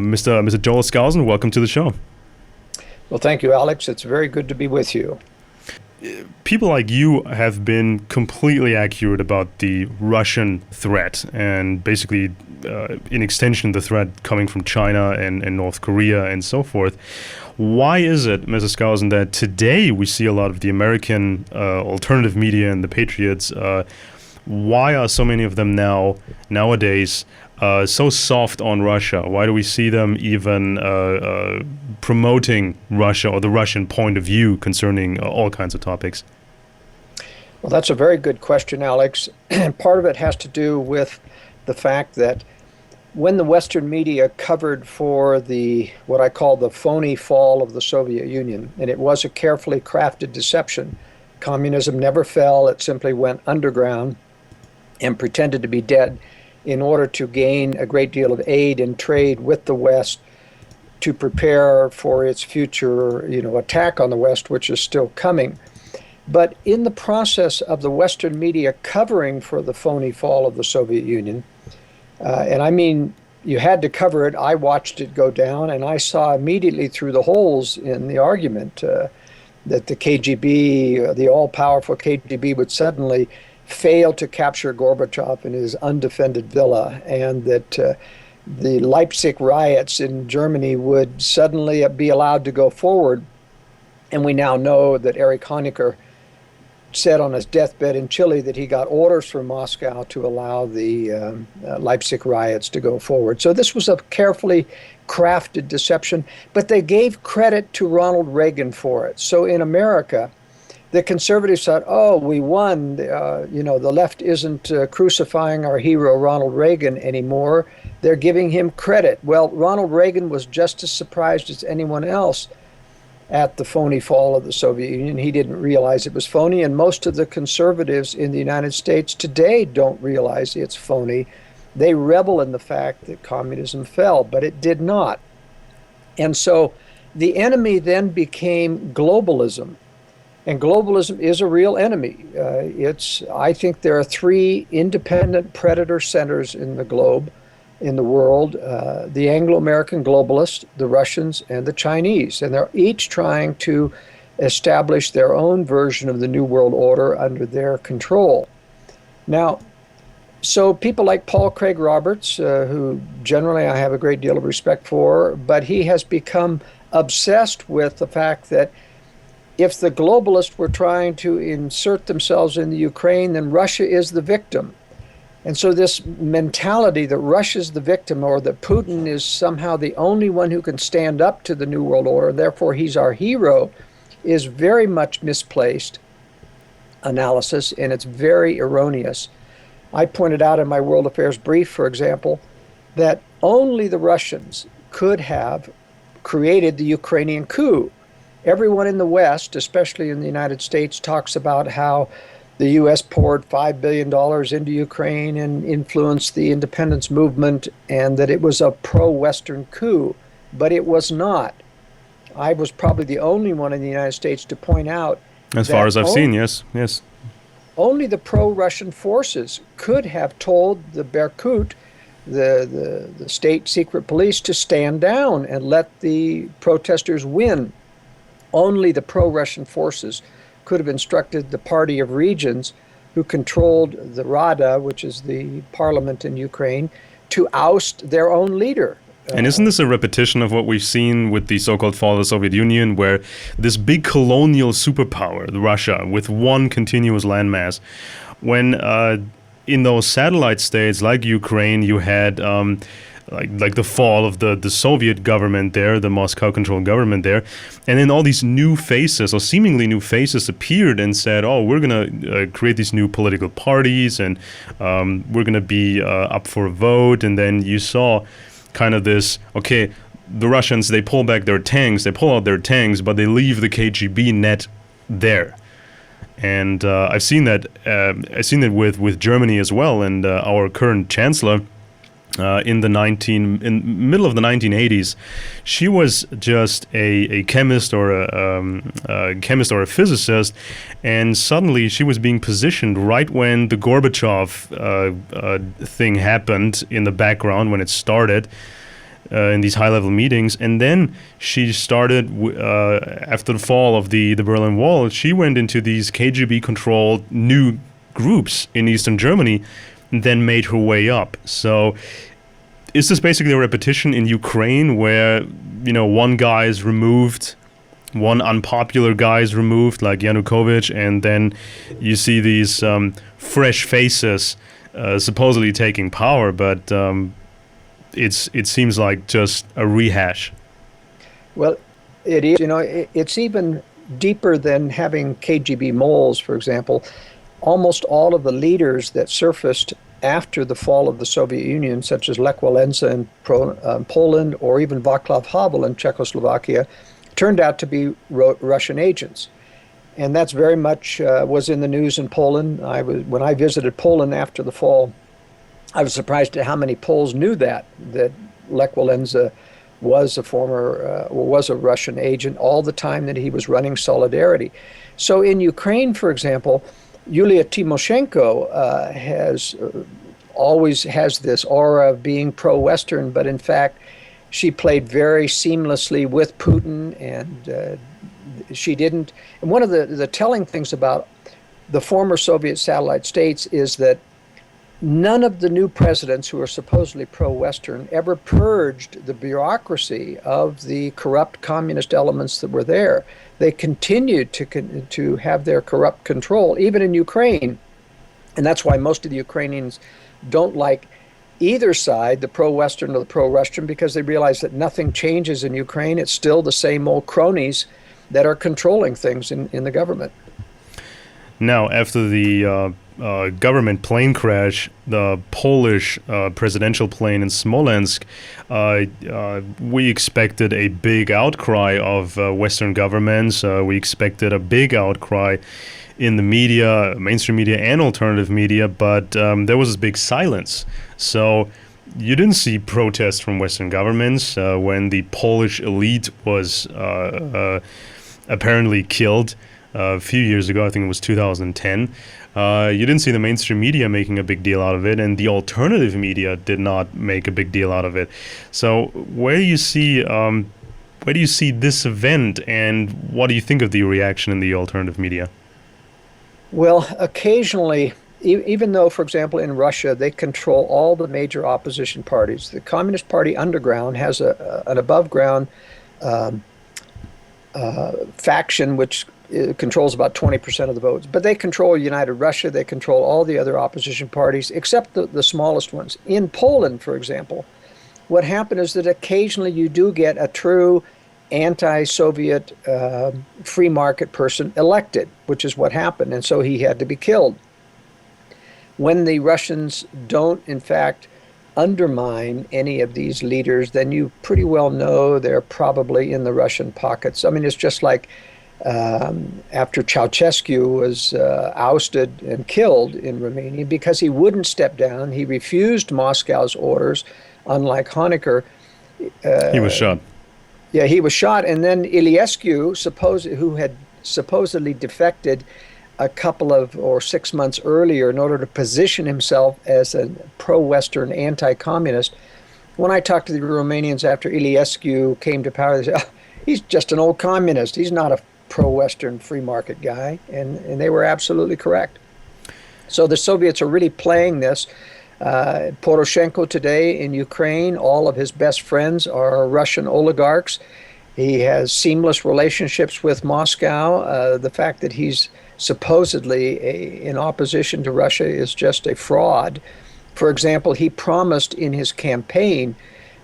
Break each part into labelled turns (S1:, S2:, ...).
S1: Mr. Joel Skousen, welcome to the show.
S2: Well, thank you, Alex. It's very good to be with you.
S1: People like you have been completely accurate about the Russian threat and basically, in extension, the threat coming from China and North Korea and so forth. Why is it, Mr. Skousen, that today we see a lot of the American alternative media and the Patriots? Why are so many of them nowadays so soft on Russia? Why do we see them even promoting Russia or the Russian point of view concerning all kinds of topics?
S2: Well, that's a very good question, Alex. Part of it has to do with the fact that when the Western media covered for what I call the phony fall of the Soviet Union, and it was a carefully crafted deception, communism never fell, it simply went underground and pretended to be dead in order to gain a great deal of aid and trade with the West to prepare for its future, attack on the West, which is still coming. But in the process of the Western media covering for the phony fall of the Soviet Union, and I mean, you had to cover it, I watched it go down, and I saw immediately through the holes in the argument that the KGB, the all-powerful KGB, would suddenly fail to capture Gorbachev in his undefended villa, and that the Leipzig riots in Germany would suddenly be allowed to go forward. And we now know that Erich Honecker said on his deathbed in Chile that he got orders from Moscow to allow the Leipzig riots to go forward. So this was a carefully crafted deception, but they gave credit to Ronald Reagan for it. So in America, the conservatives thought, oh, we won. The left isn't crucifying our hero Ronald Reagan anymore. They're giving him credit. Well, Ronald Reagan was just as surprised as anyone else at the phony fall of the Soviet Union. He didn't realize it was phony, and most of the conservatives in the United States today don't realize it's phony. They revel in the fact that communism fell, but it did not. And so the enemy then became globalism. And globalism is a real enemy. I think there are three independent predator centers in the globe, in the world, the Anglo-American globalists, the Russians, and the Chinese. And they're each trying to establish their own version of the New World Order under their control. Now, so people like Paul Craig Roberts, who generally I have a great deal of respect for, but he has become obsessed with the fact that if the globalists were trying to insert themselves in the Ukraine, then Russia is the victim. And so this mentality that Russia's the victim, or that Putin is somehow the only one who can stand up to the New World Order, therefore he's our hero, is very much misplaced analysis, and it's very erroneous. I pointed out in my World Affairs Brief, for example, that only the Russians could have created the Ukrainian coup. Everyone in the West, especially in the United States, talks about how the U.S. poured $5 billion into Ukraine and influenced the independence movement, and that it was a pro-Western coup, but it was not. I was probably the only one in the United States to point out
S1: as far as I've seen, yes.
S2: Only the pro-Russian forces could have told the Berkut, the state secret police, to stand down and let the protesters win. Only the pro-Russian forces could have instructed the Party of Regions, who controlled the Rada, which is the parliament in Ukraine, to oust their own leader.
S1: And isn't this a repetition of what we've seen with the so-called fall of the Soviet Union, where this big colonial superpower, Russia, with one continuous landmass, when in those satellite states like Ukraine, you had like the fall of the Soviet government there, the Moscow-controlled government there, and then all these new faces, or seemingly new faces, appeared and said, oh, we're going to create these new political parties, and we're going to be up for a vote. And then you saw kind of this, okay, the Russians, they pull out their tanks, but they leave the KGB net there. And I've seen that with Germany as well, and our current chancellor, in the middle of the 1980s, she was just a chemist or a physicist, and suddenly she was being positioned right when the Gorbachev thing happened in the background when it started. in these high-level meetings. And then she started, after the fall of the Berlin Wall, she went into these KGB-controlled new groups in Eastern Germany, and then made her way up. So is this basically a repetition in Ukraine where, one guy is removed, one unpopular guy is removed, like Yanukovych, and then you see these fresh faces supposedly taking power, but it seems like just a rehash.
S2: Well, it is. It's even deeper than having KGB moles, for example. Almost all of the leaders that surfaced after the fall of the Soviet Union, such as Lech Walesa in Poland or even Václav Havel in Czechoslovakia, turned out to be Russian agents. And that's very much was in the news in Poland. When I visited Poland after the fall, I was surprised at how many Poles knew that Lech Walesa was a Russian agent all the time that he was running Solidarity. So in Ukraine, for example, Yulia Tymoshenko always has this aura of being pro-Western, but in fact, she played very seamlessly with Putin, and she didn't. And one of the telling things about the former Soviet satellite states is that none of the new presidents who are supposedly pro-Western ever purged the bureaucracy of the corrupt communist elements that were there. They continued to have their corrupt control, even in Ukraine. And that's why most of the Ukrainians don't like either side, the pro-Western or the pro-Russian, because they realize that nothing changes in Ukraine. It's still the same old cronies that are controlling things in the government.
S1: Now, after the government plane crash, the Polish presidential plane in Smolensk, we expected a big outcry of Western governments. We expected a big outcry in the media, mainstream media and alternative media, but there was this big silence. So you didn't see protests from Western governments when the Polish elite was apparently killed a few years ago. I think it was 2010. You didn't see the mainstream media making a big deal out of it, and the alternative media did not make a big deal out of it. So where do you see this event, and what do you think of the reaction in the alternative media?
S2: Well, occasionally, even though, for example, in Russia, they control all the major opposition parties, the Communist Party underground has an above ground faction which controls about 20% of the votes. But they control United Russia. They control all the other opposition parties, except the smallest ones. In Poland, for example, what happened is that occasionally you do get a true anti-Soviet free market person elected, which is what happened. And so he had to be killed. When the Russians don't, in fact, undermine any of these leaders, then you pretty well know they're probably in the Russian pockets. I mean, it's just like after Ceausescu was ousted and killed in Romania because he wouldn't step down. He refused Moscow's orders, unlike Honecker.
S1: He was shot.
S2: Yeah, he was shot. And then Iliescu, who had supposedly defected a couple of or 6 months earlier in order to position himself as a pro-Western anti-communist. When I talked to the Romanians after Iliescu came to power, they said, oh, he's just an old communist. He's not a pro-Western free market guy. And they were absolutely correct. So the Soviets are really playing this. Poroshenko today in Ukraine, all of his best friends are Russian oligarchs. He has seamless relationships with Moscow. The fact that he's supposedly in opposition to Russia is just a fraud. For example, he promised in his campaign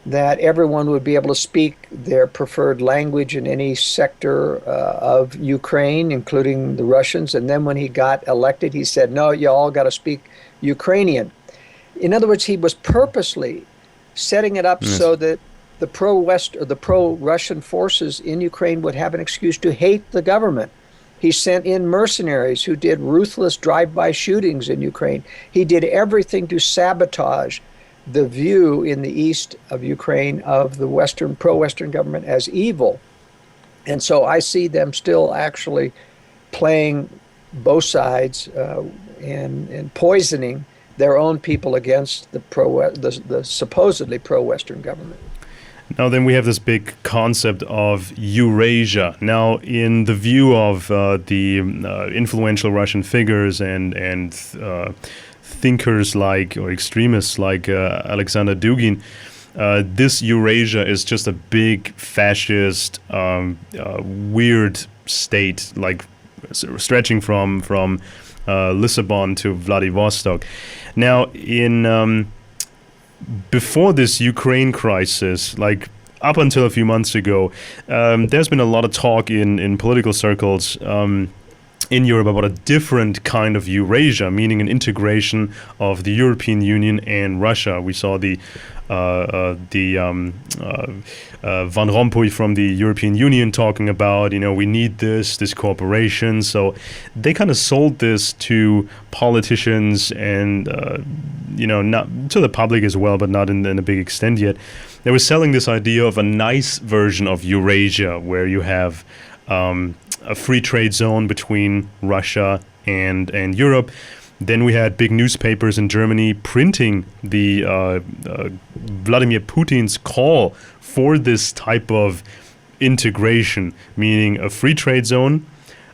S2: that everyone would be able to speak their preferred language in any sector of Ukraine, including the Russians. And then when he got elected, he said, no, you all got to speak Ukrainian. In other words, he was purposely setting it up so that the pro-West or the pro-Russian forces in Ukraine would have an excuse to hate the government. He sent in mercenaries who did ruthless drive-by shootings in Ukraine. He did everything to sabotage the view in the east of Ukraine of the Western, pro-Western government as evil. And so I see them still actually playing both sides and poisoning their own people against the supposedly pro-Western government.
S1: Now then we have this big concept of Eurasia. Now in the view of the influential Russian figures and thinkers like, or extremists like Alexander Dugin, this Eurasia is just a big fascist, weird state, like stretching from Lisbon to Vladivostok. Now in before this Ukraine crisis, like up until a few months ago, there's been a lot of talk in political circles in Europe about a different kind of Eurasia, meaning an integration of the European Union and Russia. We saw the Van Rompuy from the European Union talking about, we need this cooperation. So they kind of sold this to politicians and, not to the public as well, but not in a big extent yet. They were selling this idea of a nice version of Eurasia where you have a free trade zone between Russia and Europe. Then we had big newspapers in Germany printing the Vladimir Putin's call for this type of integration, meaning a free trade zone,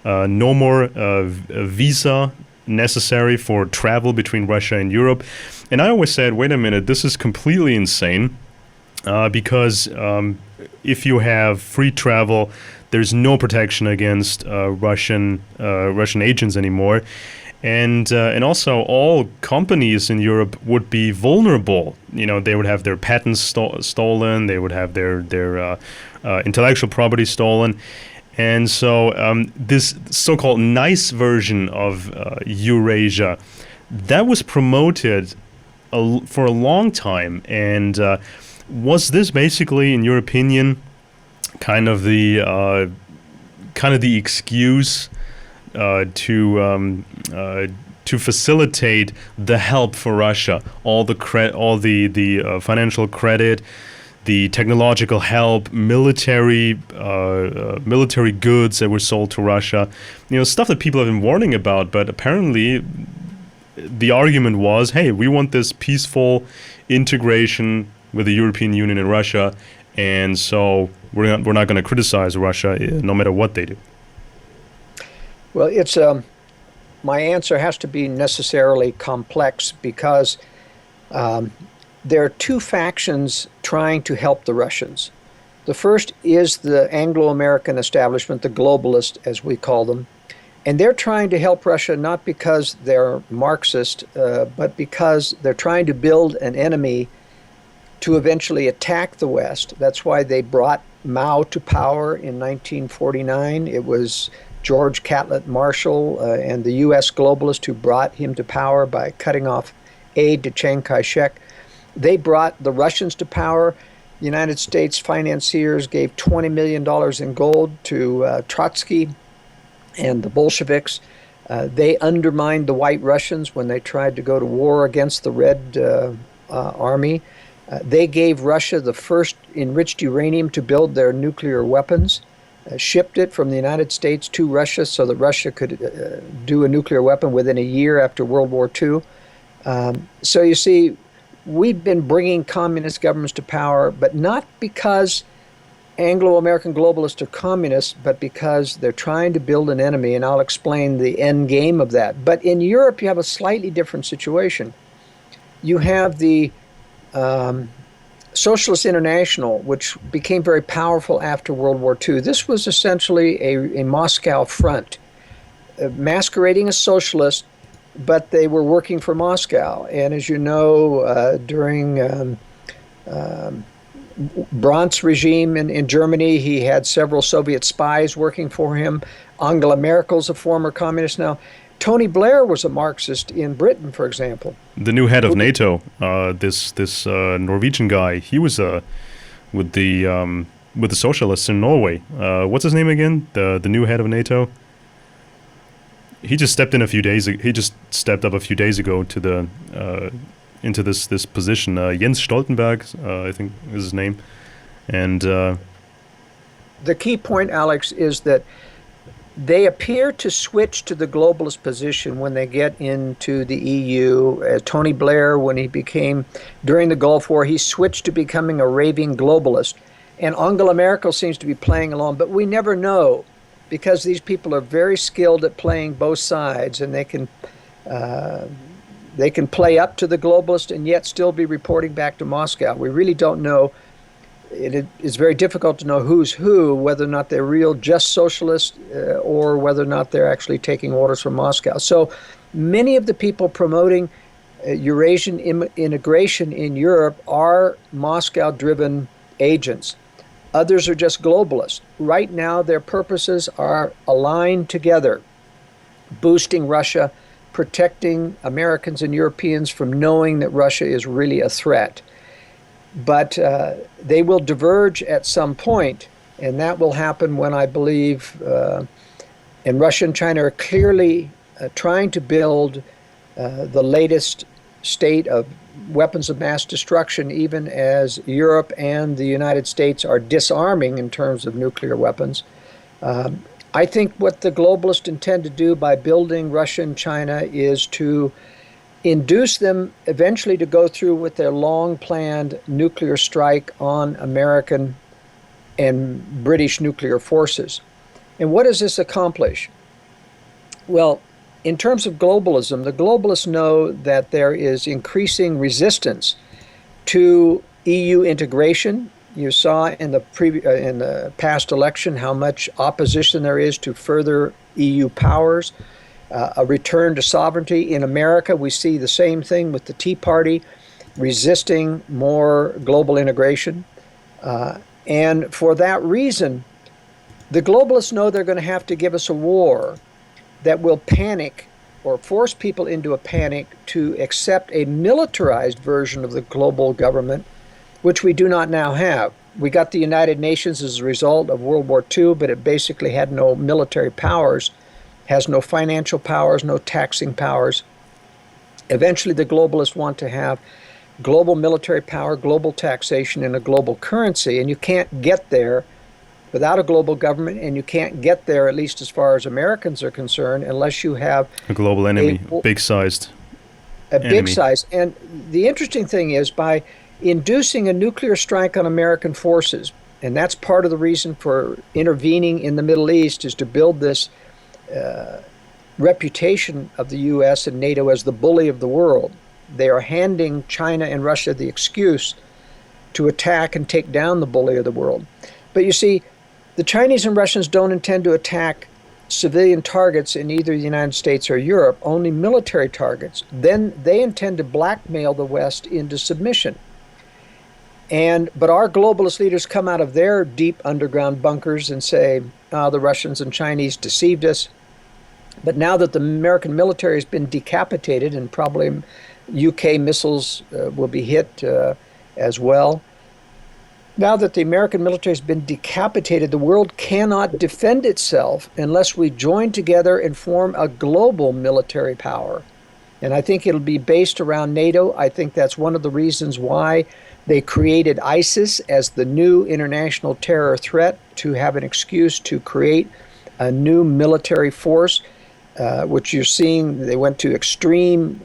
S1: no more visa necessary for travel between Russia and Europe. And I always said, wait a minute, this is completely insane because if you have free travel, there's no protection against Russian agents anymore. And also, all companies in Europe would be vulnerable. They would have their patents stolen. They would have their intellectual property stolen. And so this so-called nice version of Eurasia, that was promoted for a long time. And was this basically, in your opinion, kind of the excuse to facilitate the help for Russia, all the financial credit, the technological help, military goods that were sold to Russia, stuff that people have been warning about, but apparently the argument was, hey, we want this peaceful integration with the European Union and Russia, and so we're not going to criticize Russia no matter what they do.
S2: Well, it's my answer has to be necessarily complex because there are two factions trying to help the Russians. The first is the Anglo-American establishment, the globalists, as we call them, and they're trying to help Russia not because they're Marxist, but because they're trying to build an enemy to eventually attack the West. That's why they brought Mao to power in 1949. It was George Catlett Marshall and the U.S. globalists who brought him to power by cutting off aid to Chiang Kai-shek. They brought the Russians to power. United States financiers gave $20 million in gold to Trotsky and the Bolsheviks. They undermined the White Russians when they tried to go to war against the Red Army. They gave Russia the first enriched uranium to build their nuclear weapons. Shipped it from the United States to Russia so that Russia could do a nuclear weapon within a year after World War II. So you see, we've been bringing communist governments to power, but not because Anglo-American globalists are communists, but because they're trying to build an enemy, and I'll explain the end game of that. But in Europe, you have a slightly different situation. You have the Socialist International, which became very powerful after World War II. This was essentially a Moscow front, masquerading as socialist, but they were working for Moscow. And as you know, during Brandt's regime in Germany, he had several Soviet spies working for him. Angela Merkel's a former communist now. Tony Blair was a Marxist in Britain, for example.
S1: The new head of NATO, this Norwegian guy, he was with the socialists in Norway. What's his name again? The new head of NATO. He just stepped in a few days. He just stepped up a few days ago to the into this position. Jens Stoltenberg, I think is his name, and
S2: the key point, Alex, is that They appear to switch to the globalist position when they get into the EU. Tony Blair, when he became, during the Gulf War, he switched to becoming a raving globalist. And Angela Merkel seems to be playing along, but we never know because these people are very skilled at playing both sides, and they can play up to the globalist and yet still be reporting back to Moscow. We really don't know. It is very difficult to know who's who, whether or not they're real just socialists or whether or not they're actually taking orders from Moscow. So many of the people promoting Eurasian integration in Europe are Moscow-driven agents. Others are just globalists. Right now, their purposes are aligned together, boosting Russia, protecting Americans and Europeans from knowing that Russia is really a threat. But they will diverge at some point, and that will happen when I believe, and Russia and China are clearly trying to build the latest state of weapons of mass destruction, even as Europe and the United States are disarming in terms of nuclear weapons. I think what the globalists intend to do by building Russia and China is to induce them eventually to go through with their long-planned nuclear strike on American and British nuclear forces. And what does this accomplish? Well, in terms of globalism, the globalists know that there is increasing resistance to EU integration. You saw in the past election how much opposition there is to further EU powers. A return to sovereignty. In America, we see the same thing with the Tea Party resisting more global integration. And for that reason, the globalists know they're going to have to give us a war that will panic or force people into a panic to accept a militarized version of the global government, which we do not now have. We got the United Nations as a result of World War II, but it basically had no military powers, has no financial powers, no taxing powers. Eventually, the globalists want to have global military power, global taxation, and a global currency, and you can't get there without a global government, and you can't get there, at least as far as Americans are concerned, unless you have
S1: a global enemy, big-sized enemy.
S2: Big size. And the interesting thing is, by inducing a nuclear strike on American forces, and that's part of the reason for intervening in the Middle East, is to build this reputation of the U.S. and NATO as the bully of the world. They are handing China and Russia the excuse to attack and take down the bully of the world. But you see, the Chinese and Russians don't intend to attack civilian targets in either the United States or Europe, only military targets. Then they intend to blackmail the West into submission. But our globalist leaders come out of their deep underground bunkers and say, the Russians and Chinese deceived us. But now that the American military has been decapitated, and probably UK missiles will be hit as well, now that the American military has been decapitated, the world cannot defend itself unless we join together and form a global military power. And I think it'll be based around NATO. I think that's one of the reasons why they created ISIS as the new international terror threat, to have an excuse to create a new military force, which you're seeing. They went to extreme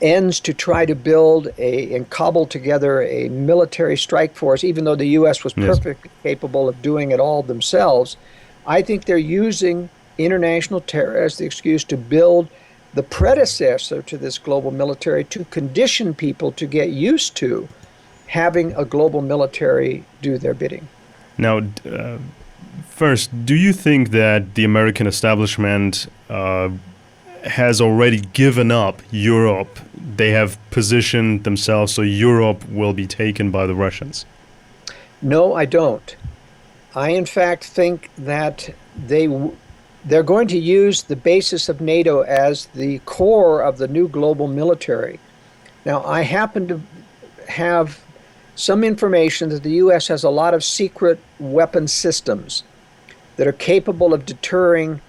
S2: ends to try to build and cobble together a military strike force, even though the U.S. was perfectly capable of doing it all themselves. I think they're using international terror as the excuse to build the predecessor to this global military, to condition people to get used to having a global military do their bidding.
S1: Now, first, do you think that the American establishment has already given up Europe? They have positioned themselves so Europe will be taken by the Russians?
S2: No, I don't. I, in fact, think that they're going to use the basis of NATO as the core of the new global military. Now, I happen to have some information that the U.S. has a lot of secret weapon systems that are capable of deterring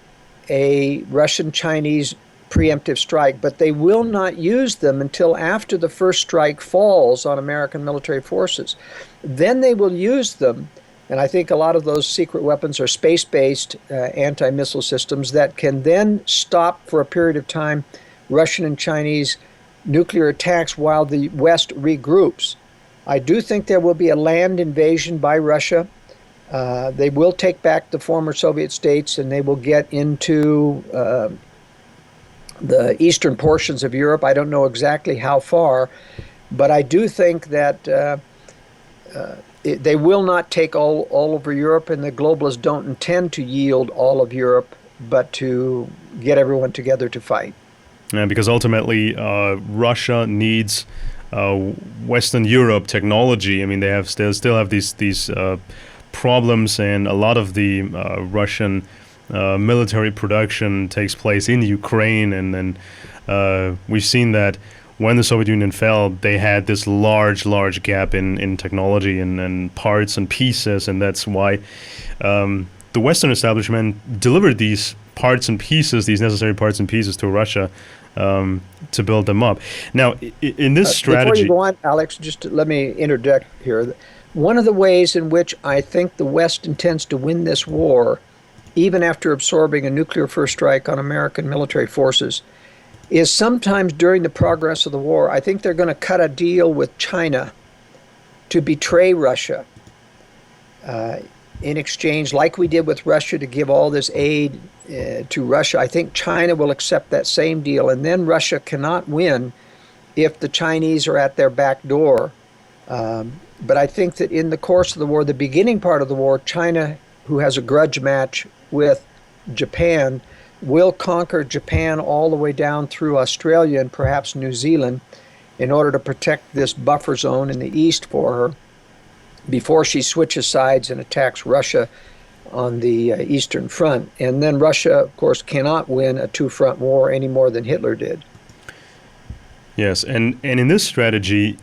S2: a Russian-Chinese preemptive strike, but they will not use them until after the first strike falls on American military forces. Then they will use them And I think a lot of those secret weapons are space-based anti-missile systems that can then stop for a period of time Russian and Chinese nuclear attacks while the West regroups. I do think there will be a land invasion by Russia. They will take back the former Soviet states, and they will get into the eastern portions of Europe. I don't know exactly how far, but I do think that they will not take all over Europe, and the globalists don't intend to yield all of Europe, but to get everyone together to fight.
S1: Yeah, because ultimately Russia needs Western Europe technology. I mean, they still have these problems, and a lot of the Russian military production takes place in Ukraine, and then we've seen that when the Soviet Union fell, they had this large gap in technology and parts and pieces, and that's why the Western establishment delivered these parts and pieces, these necessary parts and pieces to Russia to build them up. Now, in this strategy...
S2: Before you go on, Alex, just let me interject here. One of the ways in which I think the West intends to win this war, even after absorbing a nuclear first strike on American military forces, is sometimes during the progress of the war, I think they're going to cut a deal with China to betray Russia in exchange, like we did with Russia, to give all this aid to Russia. I think China will accept that same deal, and then Russia cannot win if the Chinese are at their back door. But I think that in the course of the war, the beginning part of the war, China, who has a grudge match with Japan, will conquer Japan all the way down through Australia and perhaps New Zealand in order to protect this buffer zone in the east for her before she switches sides and attacks Russia on the Eastern Front. And then Russia, of course, cannot win a two-front war any more than Hitler did.
S1: Yes, and in this strategy,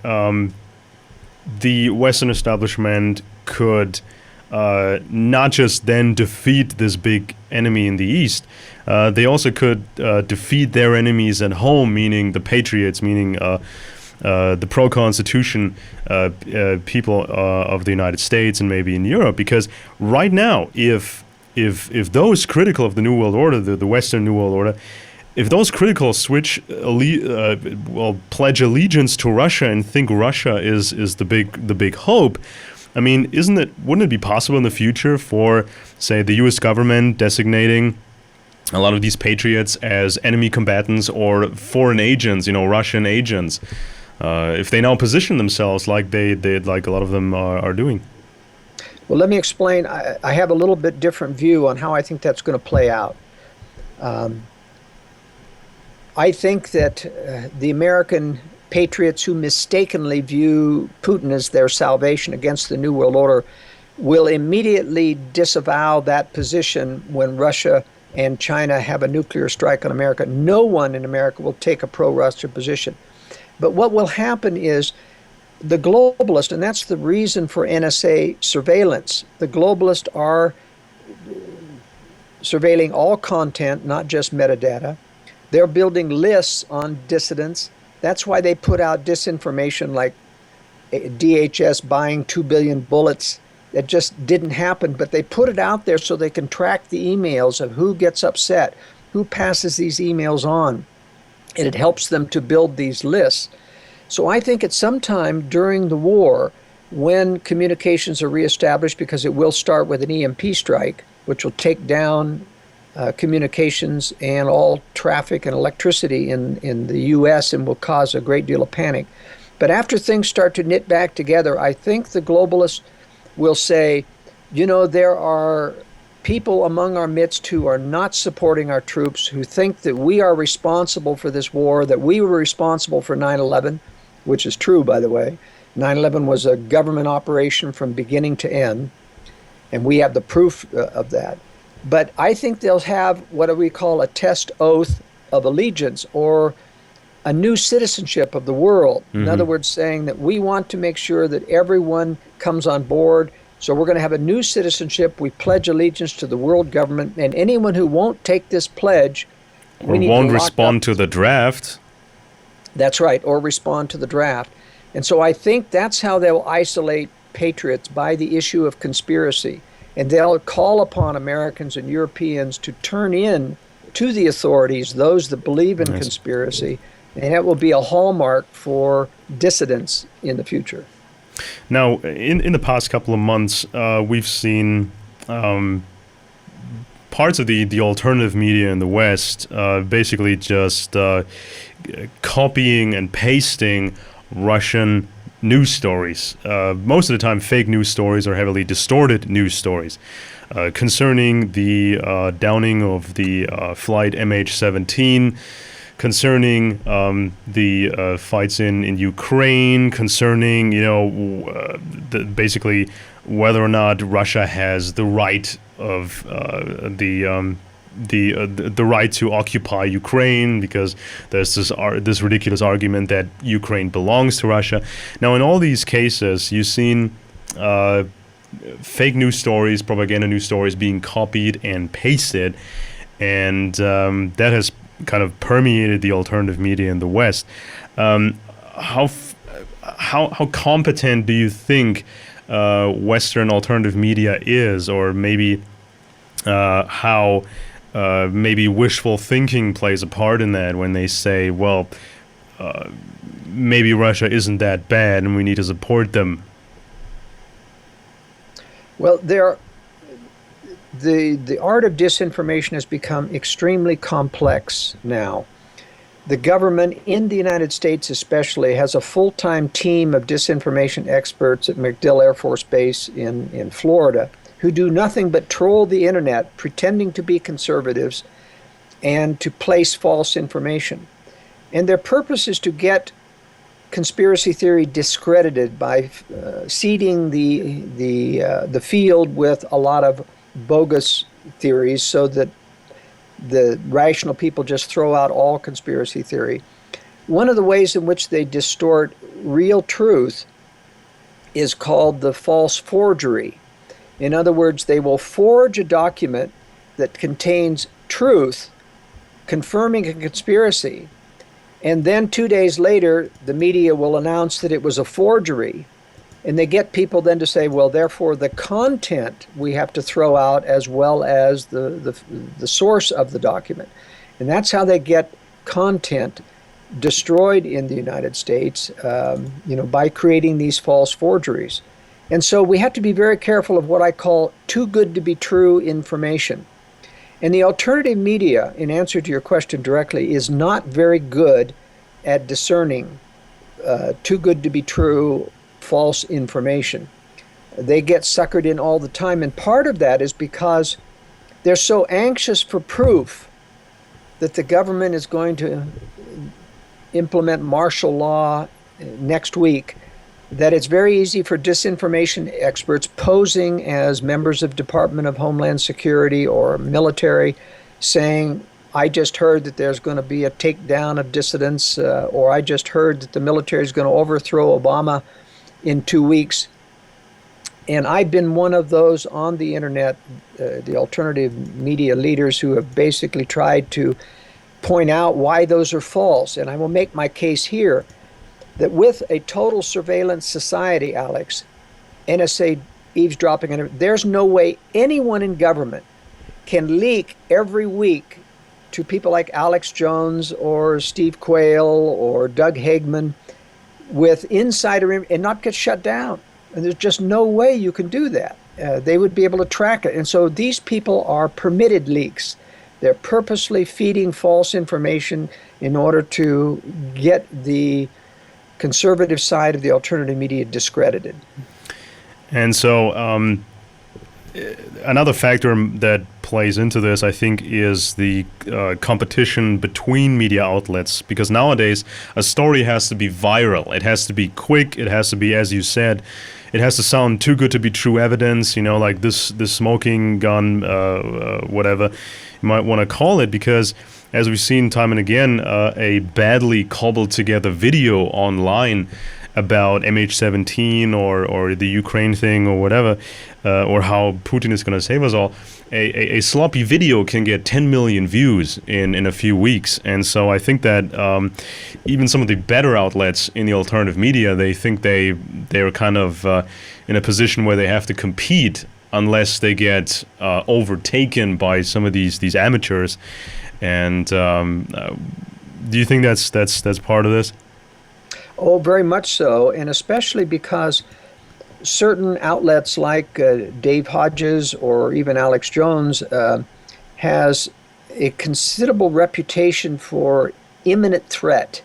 S1: the Western establishment could not just then defeat this big enemy in the East, they also could defeat their enemies at home, meaning the patriots, meaning the pro-constitution people of the United States and maybe in Europe. Because right now, if those critical of the New World Order, the Western New World Order, if those critical pledge allegiance to Russia and think Russia is the big hope, I mean, wouldn't it be possible in the future for, say, the U.S. government designating a lot of these patriots as enemy combatants or foreign agents, Russian agents, if they now position themselves like like a lot of them are doing?
S2: Well, let me explain. I have a little bit different view on how I think that's going to play out. I think that the American patriots who mistakenly view Putin as their salvation against the New World Order will immediately disavow that position when Russia and China have a nuclear strike on America. No one in America will take a pro-Russia position. But what will happen is the globalists, and that's the reason for NSA surveillance, the globalists are surveilling all content, not just metadata. They're building lists on dissidents. That's why they put out disinformation like DHS buying 2 billion bullets. That just didn't happen, but they put it out there so they can track the emails of who gets upset, who passes these emails on, and it helps them to build these lists. So I think at some time during the war, when communications are reestablished, because it will start with an EMP strike, which will take down communications and all traffic and electricity in the U.S. and will cause a great deal of panic. But after things start to knit back together, I think the globalists will say, there are people among our midst who are not supporting our troops, who think that we are responsible for this war, that we were responsible for 9/11, which is true, by the way. 9/11 was a government operation from beginning to end, and we have the proof of that. But I think they'll have what we call a test oath of allegiance, or a new citizenship of the world. Mm-hmm. In other words, saying that we want to make sure that everyone comes on board. So we're going to have a new citizenship. We pledge allegiance to the world government, and anyone who won't take this pledge,
S1: or won't respond to the draft.
S2: That's right, or respond to the draft. And so I think that's how they'll isolate patriots by the issue of conspiracy, and they'll call upon Americans and Europeans to turn in to the authorities those that believe in conspiracy, and it will be a hallmark for dissidents in the future.
S1: Now, in the past couple of months, we've seen parts of the alternative media in the West basically just copying and pasting Russian news stories. Most of the time, fake news stories or heavily distorted news stories concerning the downing of the flight MH17, concerning the fights in Ukraine, concerning basically whether or not Russia has the right of the right to occupy Ukraine, because there's this ridiculous argument that Ukraine belongs to Russia. Now, in all these cases, you've seen fake news stories, propaganda news stories being copied and pasted, and that has kind of permeated the alternative media in the West. How competent do you think Western alternative media is, or maybe how maybe wishful thinking plays a part in that when they say, well, maybe Russia isn't that bad and we need to support them?
S2: Well, the art of disinformation has become extremely complex now. The government in the United States especially has a full-time team of disinformation experts at MacDill Air Force Base in Florida who do nothing but troll the internet, pretending to be conservatives and to place false information. And their purpose is to get conspiracy theory discredited by seeding the field with a lot of bogus theories so that the rational people just throw out all conspiracy theory. One of the ways in which they distort real truth is called the false forgery. In other words, they will forge a document that contains truth confirming a conspiracy, and then 2 days later the media will announce that it was a forgery, and they get people then to say, well, therefore the content we have to throw out as well as the source of the document. And that's how they get content destroyed in the United States, by creating these false forgeries. And so we have to be very careful of what I call too good to be true information. And the alternative media, in answer to your question directly, is not very good at discerning too good to be true false information. They get suckered in all the time, and part of that is because they're so anxious for proof that the government is going to implement martial law next week, that it's very easy for disinformation experts posing as members of Department of Homeland Security or military saying, I just heard that there's going to be a takedown of dissidents, or I just heard that the military is going to overthrow Obama in 2 weeks. And I've been one of those on the internet, the alternative media leaders who have basically tried to point out why those are false. And I will make my case here that with a total surveillance society, Alex, NSA eavesdropping, and there's no way anyone in government can leak every week to people like Alex Jones or Steve Quayle or Doug Hagman with insider and not get shut down. And there's just no way you can do that. They would be able to track it. And so these people are permitted leaks. They're purposely feeding false information in order to get the conservative side of the alternative media discredited.
S1: And so another factor that plays into this, I think, is the competition between media outlets, because nowadays a story has to be viral. It has to be quick. It has to be, as you said, it has to sound too good to be true evidence, like this smoking gun, whatever you might want to call it, because as we've seen time and again, a badly cobbled together video online about MH17 or the Ukraine thing or whatever, or how Putin is going to save us all, a sloppy video can get 10 million views in a few weeks. And so I think that even some of the better outlets in the alternative media, they think they're kind of in a position where they have to compete unless they get overtaken by some of these amateurs. And do you think that's part of this?
S2: Oh, very much so, and especially because certain outlets like Dave Hodges or even Alex Jones has a considerable reputation for imminent threat,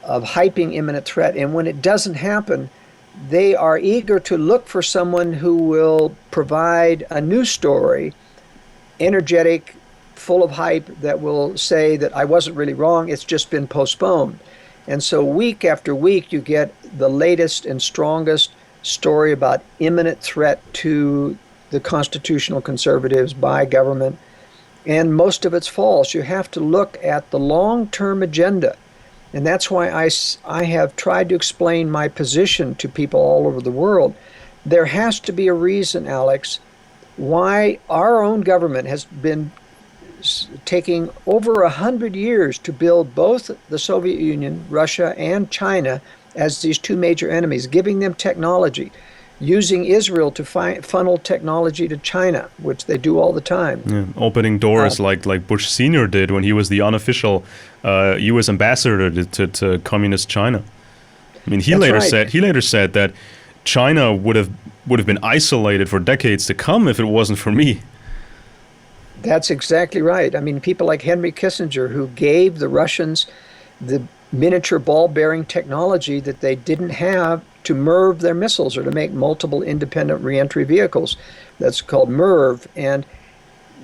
S2: of hyping imminent threat. And when it doesn't happen, they are eager to look for someone who will provide a news story, energetic, full of hype, that will say that I wasn't really wrong, it's just been postponed. And so week after week, you get the latest and strongest story about imminent threat to the constitutional conservatives by government. And most of it's false. You have to look at the long-term agenda. And that's why I have tried to explain my position to people all over the world. There has to be a reason, Alex, why our own government has been taking over 100 years to build both the Soviet Union, Russia, and China as these two major enemies, giving them technology, using Israel to funnel technology to China, which they do all the time.
S1: Yeah, opening doors like Bush Sr. did when he was the unofficial U.S. ambassador to communist China. I mean, he later said that China would have been isolated for decades to come if it wasn't for me.
S2: That's exactly right. I mean, people like Henry Kissinger, who gave the Russians the miniature ball-bearing technology that they didn't have to MIRV their missiles, or to make multiple independent reentry vehicles. That's called MIRV. And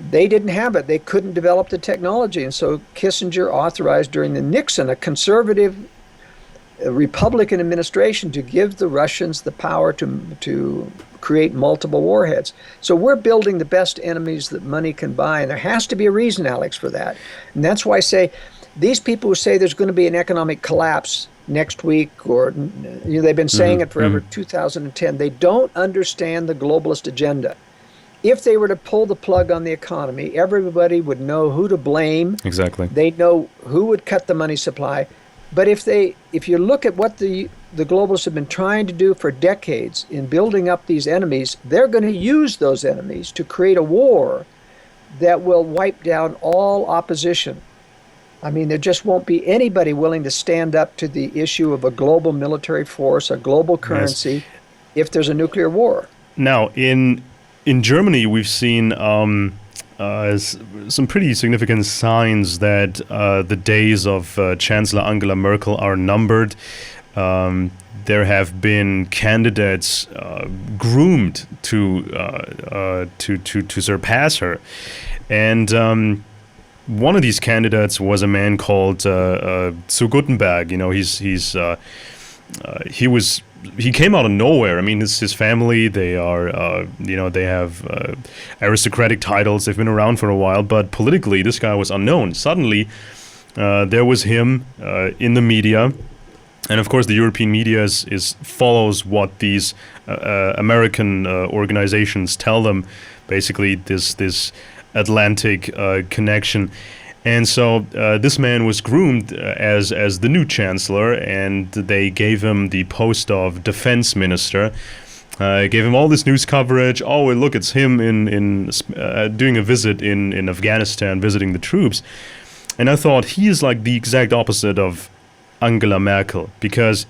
S2: they didn't have it. They couldn't develop the technology. And so Kissinger authorized during the Nixon, a conservative Republican administration, to give the Russians the power to create multiple warheads. So we're building the best enemies that money can buy. And there has to be a reason, Alex, for that. And that's why I say these people who say there's going to be an economic collapse next week, or they've been saying it forever, 2010, they don't understand the globalist agenda. If they were to pull the plug on the economy, everybody would know who to blame.
S1: Exactly.
S2: They know who would cut the money supply. But if you look at what the globalists have been trying to do for decades in building up these enemies, they're going to use those enemies to create a war that will wipe down all opposition. I mean, there just won't be anybody willing to stand up to the issue of a global military force, a global currency, if there's a nuclear war.
S1: Now, in Germany, we've seen some pretty significant signs that the days of Chancellor Angela Merkel are numbered. There have been candidates groomed to surpass her, and one of these candidates was a man called Zu Guttenberg. You know, he came out of nowhere. I mean, his family, they are, they have aristocratic titles. They've been around for a while, but politically, this guy was unknown. Suddenly, there was him in the media, and of course, the European media follows what these American organizations tell them. Basically, this Atlantic connection. And so this man was groomed as the new chancellor, and they gave him the post of defense minister. Gave him all this news coverage. Oh, look, it's him in doing a visit in Afghanistan, visiting the troops. And I thought he is like the exact opposite of Angela Merkel, because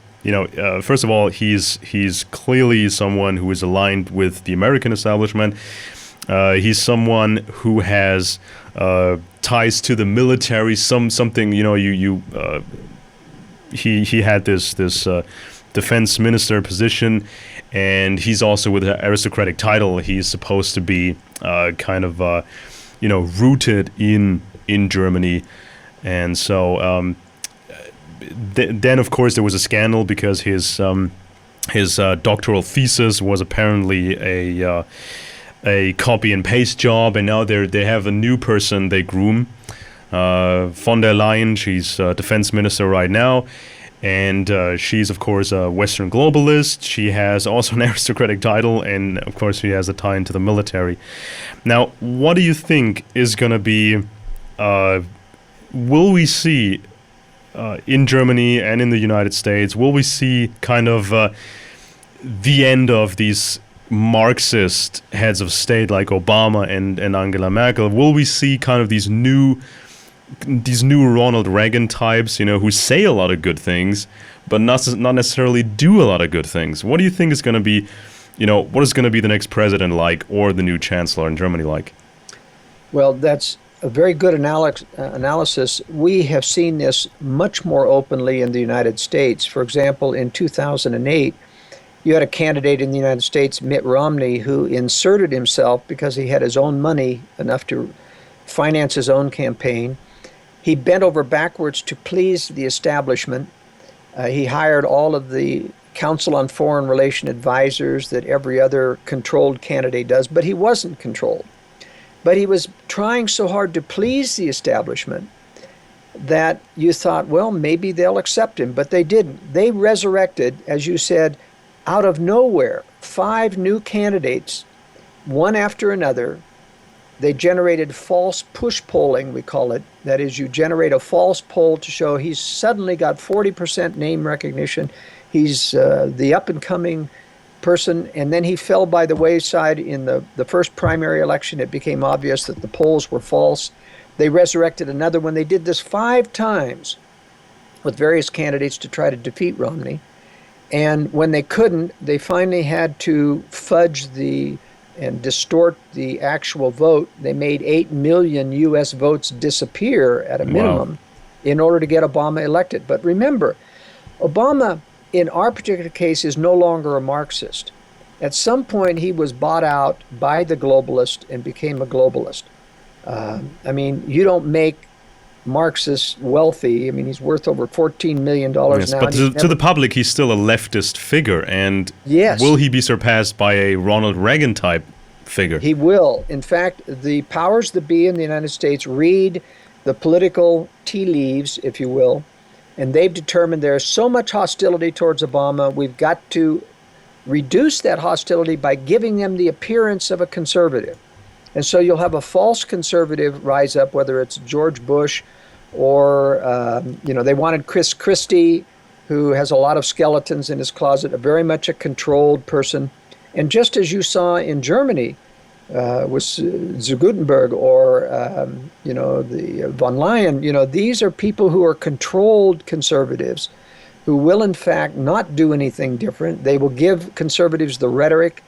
S1: first of all, he's clearly someone who is aligned with the American establishment. He's someone who has ties to the military. Something he had this defense minister position, and he's also with an aristocratic title. He's supposed to be rooted in Germany, and so then of course there was a scandal because his doctoral thesis was apparently a copy and paste job, and now they have a new person they groom, von der Leyen. She's defense minister right now, and she's of course a Western globalist. She has also an aristocratic title, and of course she has a tie into the military. Now, what do you think is going to be? Will we see in Germany and in the United States? Will we see kind of the end of these Marxist heads of state like Obama and Angela Merkel? Will we see kind of these new Ronald Reagan types, who say a lot of good things, but not necessarily do a lot of good things? What do you think is going to be, what is going to be the next president like, or the new chancellor in Germany like?
S2: Well, that's a very good analysis. We have seen this much more openly in the United States. For example, in 2008, you had a candidate in the United States, Mitt Romney, who inserted himself because he had his own money enough to finance his own campaign. He bent over backwards to please the establishment. He hired all of the Council on Foreign Relation advisors that every other controlled candidate does, but he wasn't controlled. But he was trying so hard to please the establishment that you thought, well, maybe they'll accept him, but they didn't. They resurrected, as you said, out of nowhere, 5 new candidates, one after another. They generated false push polling, we call it. That is, you generate a false poll to show he's suddenly got 40% name recognition. He's the up-and-coming person, and then he fell by the wayside in the first primary election. It became obvious that the polls were false. They resurrected another one. They did this 5 times with various candidates to try to defeat Romney. And when they couldn't, they finally had to fudge and distort the actual vote. They made 8 million U.S. votes disappear at a minimum in order to get Obama elected. But remember, Obama, in our particular case, is no longer a Marxist. At some point, he was bought out by the globalist and became a globalist. You don't make Marxist wealthy. He's worth over $14 million
S1: yes,
S2: now.
S1: But to the public, he's still a leftist figure. And
S2: yes,
S1: will he be surpassed by a Ronald Reagan type figure?
S2: He will. In fact, the powers that be in the United States read the political tea leaves, if you will, and they've determined there's so much hostility towards Obama, we've got to reduce that hostility by giving them the appearance of a conservative. And so you'll have a false conservative rise up, whether it's George Bush or, they wanted Chris Christie, who has a lot of skeletons in his closet, very much a controlled person. And just as you saw in Germany with Gutenberg or, the von Leyen, these are people who are controlled conservatives who will, in fact, not do anything different. They will give conservatives the rhetoric.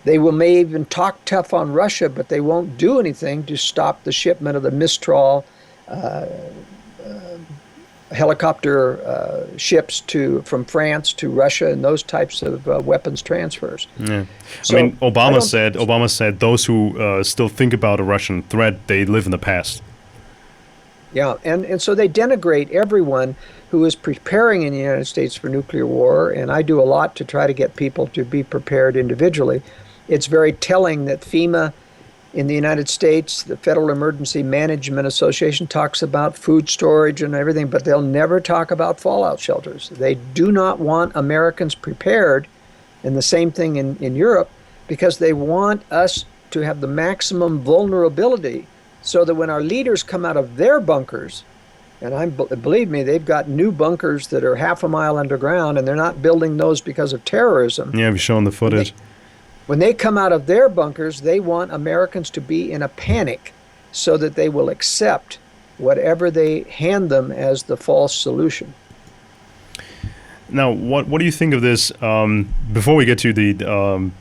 S2: They may even talk tough on Russia, but they won't do anything to stop the shipment of the Mistral helicopter ships from France to Russia and those types of weapons transfers.
S1: Yeah.
S2: So,
S1: Obama said those who still think about a Russian threat, they live in the past.
S2: Yeah, and so they denigrate everyone who is preparing in the United States for nuclear war, and I do a lot to try to get people to be prepared individually. It's very telling that FEMA in the United States, the Federal Emergency Management Association, talks about food storage and everything, but they'll never talk about fallout shelters. They do not want Americans prepared, and the same thing in Europe, because they want us to have the maximum vulnerability so that when our leaders come out of their bunkers, and believe me, they've got new bunkers that are half a mile underground, and they're not building those because of terrorism.
S1: Yeah, we've shown the footage.
S2: When they come out of their bunkers, they want Americans to be in a panic so that they will accept whatever they hand them as the false solution.
S1: Now, what do you think of this? Before we get to the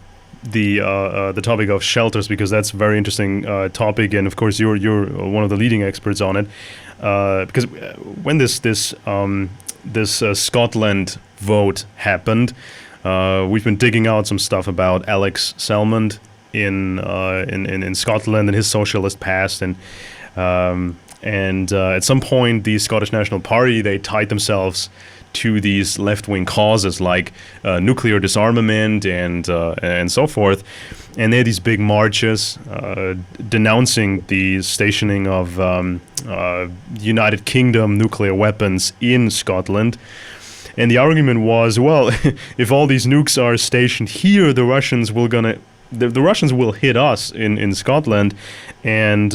S1: topic of shelters, because that's a very interesting topic, and of course you're one of the leading experts on it. Because when this Scotland vote happened, we've been digging out some stuff about Alex Salmond in Scotland and his socialist past, and at some point the Scottish National Party, they tied themselves to these left-wing causes like nuclear disarmament and so forth, and they had these big marches denouncing the stationing of United Kingdom nuclear weapons in Scotland. And the argument was, well, if all these nukes are stationed here, the Russians will hit us in Scotland, and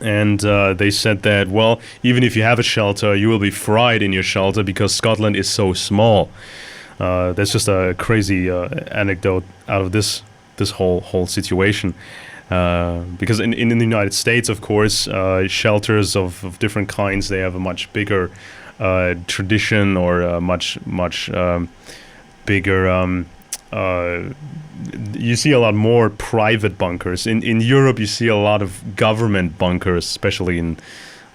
S1: they said that, well, even if you have a shelter, you will be fried in your shelter because Scotland is so small. That's just a crazy anecdote out of this whole situation. Because in the United States, of course, shelters of different kinds, they have a much bigger tradition, or a much bigger. You see a lot more private bunkers. In Europe, you see a lot of government bunkers, especially in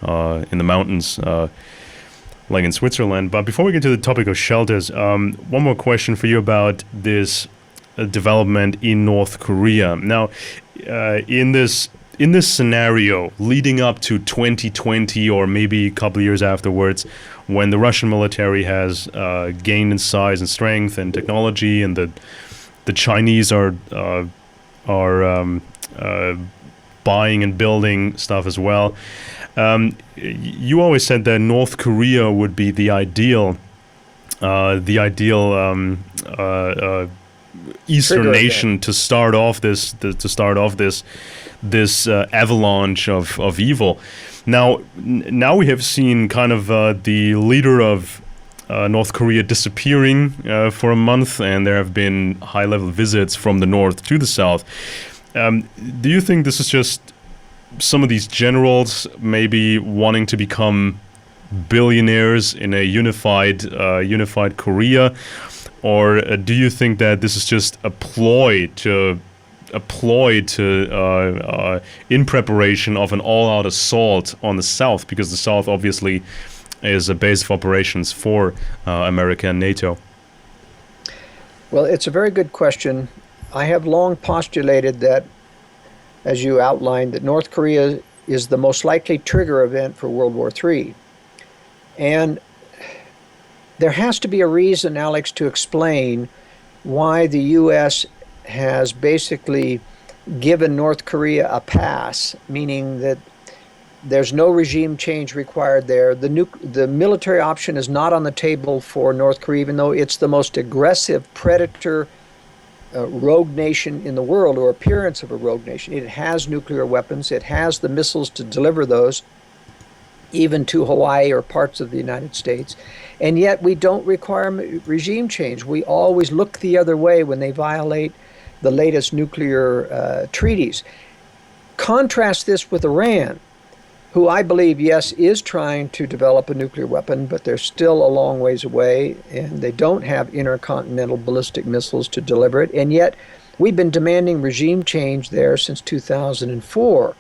S1: the mountains, like in Switzerland. But before we get to the topic of shelters, one more question for you about this development in North Korea. Now, in this scenario leading up to 2020, or maybe a couple of years afterwards, when the Russian military has gained in size and strength and technology, and the Chinese are buying and building stuff as well, you always said that North Korea would be the ideal Eastern nation to start off this avalanche of evil. Now we have seen kind of the leader of North Korea disappearing for a month, and there have been high-level visits from the north to the south. Do you think this is just some of these generals maybe wanting to become billionaires in a unified Korea? Or do you think that this is just a ploy in preparation of an all-out assault on the South? Because the South obviously is a base of operations for America and NATO.
S2: Well, it's a very good question. I have long postulated that, as you outlined, that North Korea is the most likely trigger event for World War III. And there has to be a reason, Alex, to explain why the U.S. has basically given North Korea a pass, meaning that there's no regime change required there. The military option is not on the table for North Korea, even though it's the most aggressive predator rogue nation in the world, or appearance of a rogue nation. It has nuclear weapons. It has the missiles to deliver those, even to Hawaii or parts of the United States. And yet we don't require regime change. We always look the other way when they violate the latest nuclear treaties. Contrast this with Iran, who I believe, yes, is trying to develop a nuclear weapon, but they're still a long ways away, and they don't have intercontinental ballistic missiles to deliver it. And yet we've been demanding regime change there since 2004.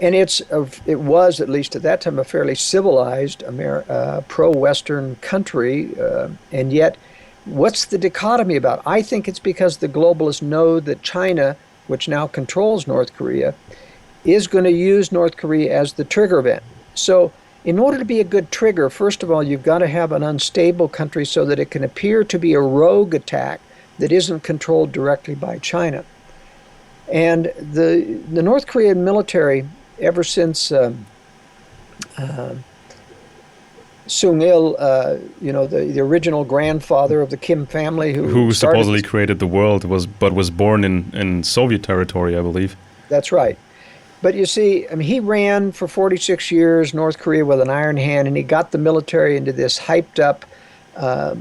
S2: And it was, at least at that time, a fairly civilized pro-Western country. And yet, what's the dichotomy about? I think it's because the globalists know that China, which now controls North Korea, is going to use North Korea as the trigger event. So in order to be a good trigger, first of all, you've got to have an unstable country so that it can appear to be a rogue attack that isn't controlled directly by China. And the North Korean military, ever since Sung-il, the original grandfather of the Kim family, who
S1: supposedly created the world, was born in Soviet territory, I believe.
S2: That's right. But you see, I mean, he ran for 46 years North Korea with an iron hand, and he got the military into this hyped up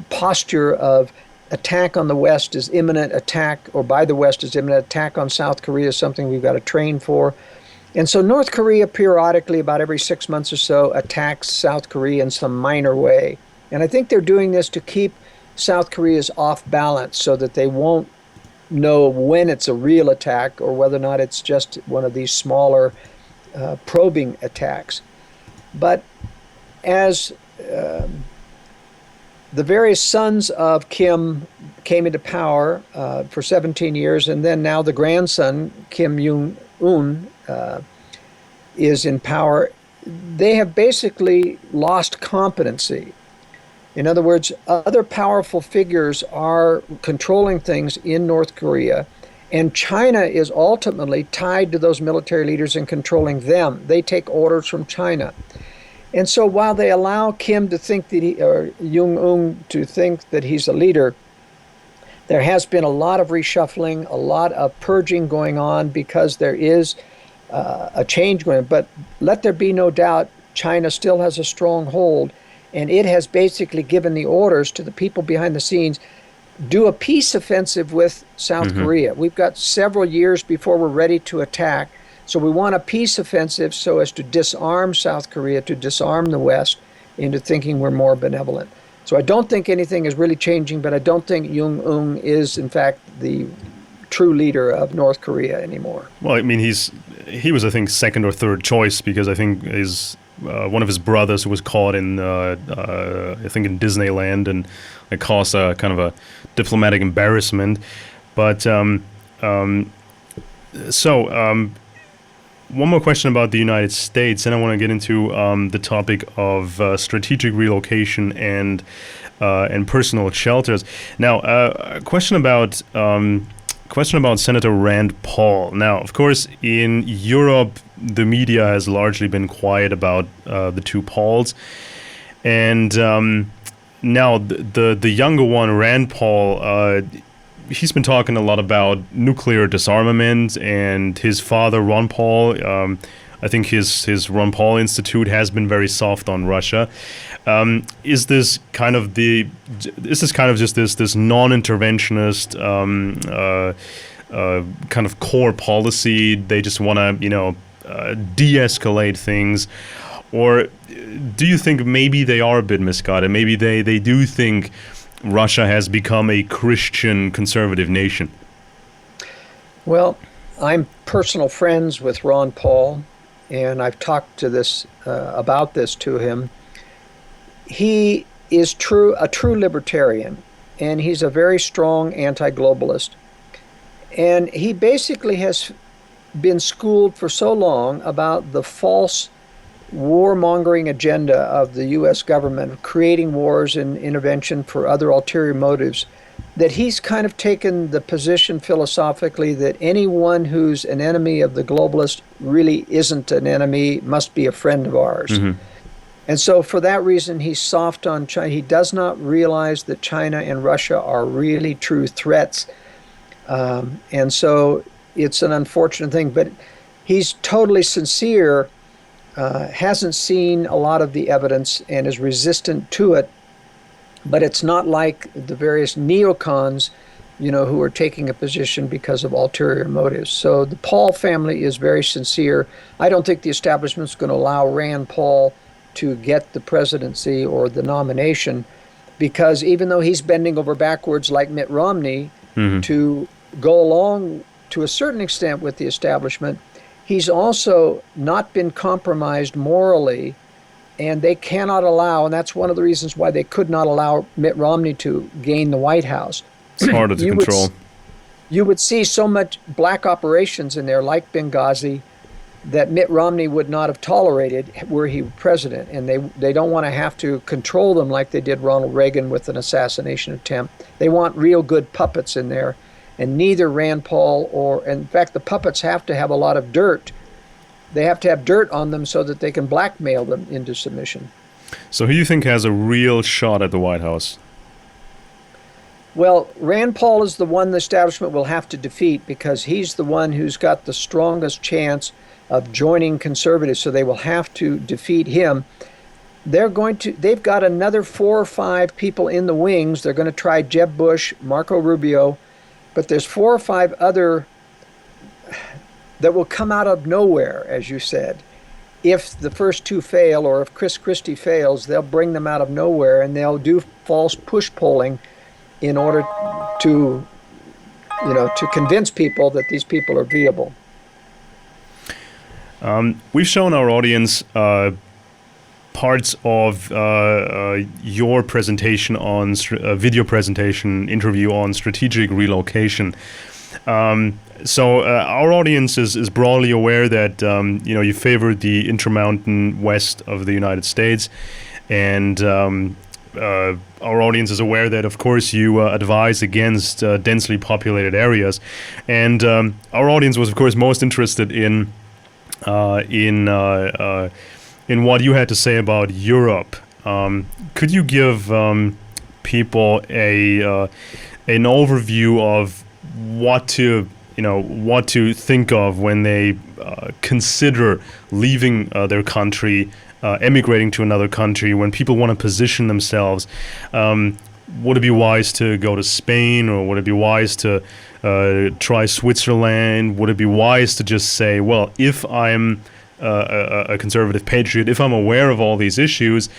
S2: posture of attack on the West is imminent, attack, or by the West is imminent, attack on South Korea is something we've got to train for. And so North Korea periodically, about every 6 months or so, attacks South Korea in some minor way. And I think they're doing this to keep South Korea's off balance so that they won't know when it's a real attack or whether or not it's just one of these smaller probing attacks. But as the various sons of Kim came into power for 17 years, and then now the grandson, Kim Jong-un, is in power, they have basically lost competency. In other words, other powerful figures are controlling things in North Korea, and China is ultimately tied to those military leaders and controlling them. They take orders from China. And so while they allow Kim to think that or Jong-un to think that he's a leader, there has been a lot of reshuffling, a lot of purging going on because there is a change going on. But let there be no doubt, China still has a strong hold. and it has basically given the orders to the people behind the scenes, do a peace offensive with South Korea. We've got several years before we're ready to attack. So we want a peace offensive so as to disarm South Korea, to disarm the West into thinking we're more benevolent. So I don't think anything is really changing, but I don't think Jong-un is, in fact, the true leader of North Korea anymore.
S1: Well, I mean, he was, I think, second or third choice, because I think one of his brothers was caught in, I think, in Disneyland, and it caused a kind of a diplomatic embarrassment. But one more question about the United States, and I want to get into the topic of strategic relocation and personal shelters. Now, a question about Senator Rand Paul. Now, of course, in Europe, the media has largely been quiet about the two Pauls, and now the younger one, Rand Paul, he's been talking a lot about nuclear disarmament, and his father, Ron Paul, I think his Ron Paul Institute has been very soft on Russia. Is this kind of just this non-interventionist kind of core policy? They just want to de-escalate things, or do you think maybe they are a bit misguided? Maybe they do think Russia has become a Christian conservative nation?
S2: Well, I'm personal friends with Ron Paul, and I've talked to about this to him. He is a true libertarian, and he's a very strong anti-globalist. And he basically has been schooled for so long about the false warmongering agenda of the U.S. government of creating wars and intervention for other ulterior motives, that he's kind of taken the position philosophically that anyone who's an enemy of the globalist really isn't an enemy, must be a friend of ours. And so for that reason, he's soft on China. He does not realize that China and Russia are really true threats. And so it's an unfortunate thing, but he's totally sincere, hasn't seen a lot of the evidence and is resistant to it. But it's not like the various neocons, who are taking a position because of ulterior motives. So the Paul family is very sincere. I don't think the establishment's going to allow Rand Paul to get the presidency or the nomination, because even though he's bending over backwards like Mitt Romney to go along to a certain extent with the establishment, he's also not been compromised morally, and they cannot allow, and that's one of the reasons why they could not allow Mitt Romney to gain the White House.
S1: It's harder to control.
S2: You would see so much black operations in there, like Benghazi, that Mitt Romney would not have tolerated were he president, and they don't want to have to control them like they did Ronald Reagan with an assassination attempt. They want real good puppets in there, and neither Rand Paul in fact, the puppets have to have a lot of dirt. They have to have dirt on them so that they can blackmail them into submission.
S1: So who do you think has a real shot at the White House?
S2: Well, Rand Paul is the one the establishment will have to defeat, because he's the one who's got the strongest chance of joining conservatives, so they will have to defeat him. They've got another 4 or 5 people in the wings. They're going to try Jeb Bush, Marco Rubio, but there's 4 or 5 other that will come out of nowhere, as you said. If the first 2 fail, or if Chris Christie fails, they'll bring them out of nowhere, and they'll do false push polling in order to convince people that these people are viable.
S1: We've shown our audience parts of your presentation video presentation interview on strategic relocation. So our audience is broadly aware that you favor the Intermountain West of the United States, and our audience is aware that, of course, you advise against densely populated areas, and our audience was, of course, most interested in what you had to say about Europe. Could you give people an overview of what to think of when they consider leaving their country emigrating to another country, when people want to position themselves, would it be wise to go to Spain, or would it be wise to try Switzerland? Would it be wise to just say, well, if I'm a conservative patriot, if I'm aware of all these issues,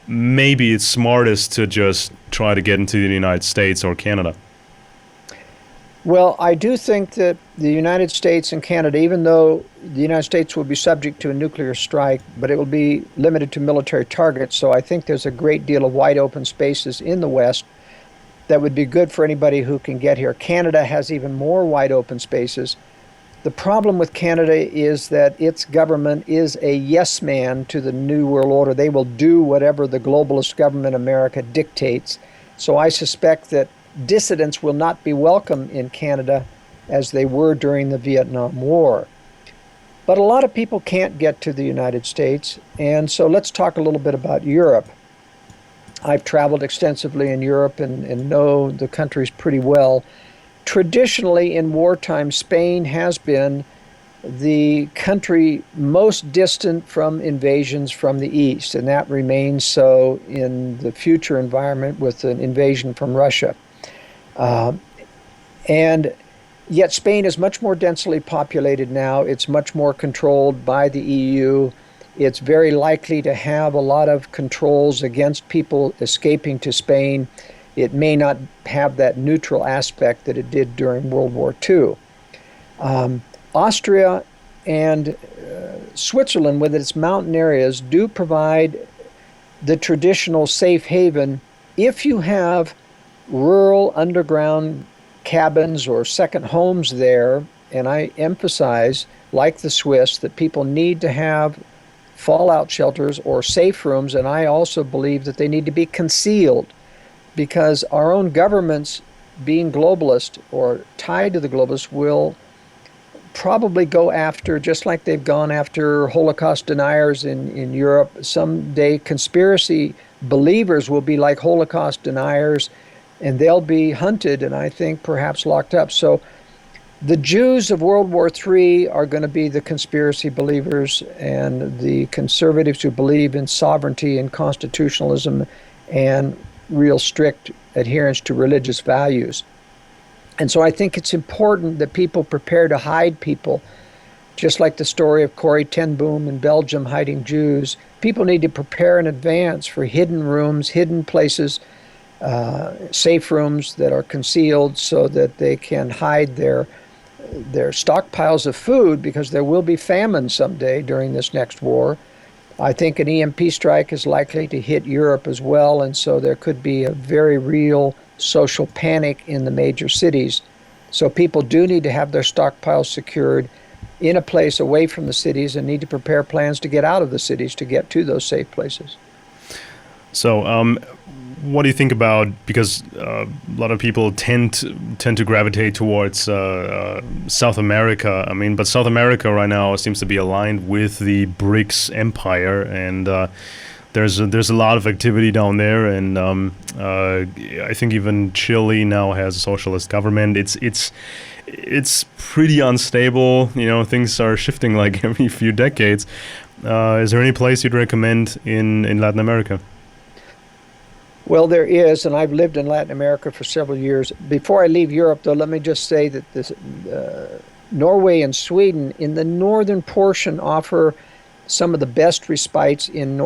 S1: maybe it's smartest to just try to get into the United States or Canada?
S2: Well, I do think that the United States and Canada, even though the United States will be subject to a nuclear strike, but it will be limited to military targets. So I think there's a great deal of wide open spaces in the West that would be good for anybody who can get here. Canada has even more wide open spaces. The problem with Canada is that its government is a yes man to the New World Order. They will do whatever the globalist government America dictates. So I suspect that dissidents will not be welcome in Canada as they were during the Vietnam War. But a lot of people can't get to the United States, and so let's talk a little bit about Europe. I've traveled extensively in Europe and know the countries pretty well. Traditionally, in wartime, Spain has been the country most distant from invasions from the east, and that remains so in the future environment with an invasion from Russia. And yet Spain is much more densely populated now. It's much more controlled by the EU. It's very likely to have a lot of controls against people escaping to Spain. It may not have that neutral aspect that it did during World War II. Austria and Switzerland, with its mountain areas, do provide the traditional safe haven if you have rural underground cabins or second homes there. And I emphasize, like the Swiss, that people need to have fallout shelters or safe rooms, and I also believe that they need to be concealed, because our own governments, being globalist or tied to the globalists, will probably go after, just like they've gone after Holocaust deniers in Europe. Someday conspiracy believers will be like Holocaust deniers, and they'll be hunted and I think perhaps locked up. So the Jews of World War III are going to be the conspiracy believers, and the conservatives who believe in sovereignty and constitutionalism and real strict adherence to religious values. And so I think it's important that people prepare to hide people, just like the story of Corrie ten Boom in Belgium hiding Jews. People need to prepare in advance for hidden rooms, hidden places, safe rooms that are concealed so that they can hide their stockpiles of food, because there will be famine someday during this next war. I think an EMP strike is likely to hit Europe as well, and so there could be a very real social panic in the major cities. So people do need to have their stockpiles secured in a place away from the cities, and need to prepare plans to get out of the cities to get to those safe places.
S1: So, what do you think about, because a lot of people tend to gravitate towards South America. I mean, but South America right now seems to be aligned with the BRICS empire, and there's a lot of activity down there, and I think even Chile now has a socialist government. It's pretty unstable. You know, things are shifting like every few decades. Is there any place you'd recommend in Latin America?
S2: Well, there is, and I've lived in Latin America for several years. Before I leave Europe, though, let me just say that this, Norway and Sweden in the northern portion offer some of the best respites in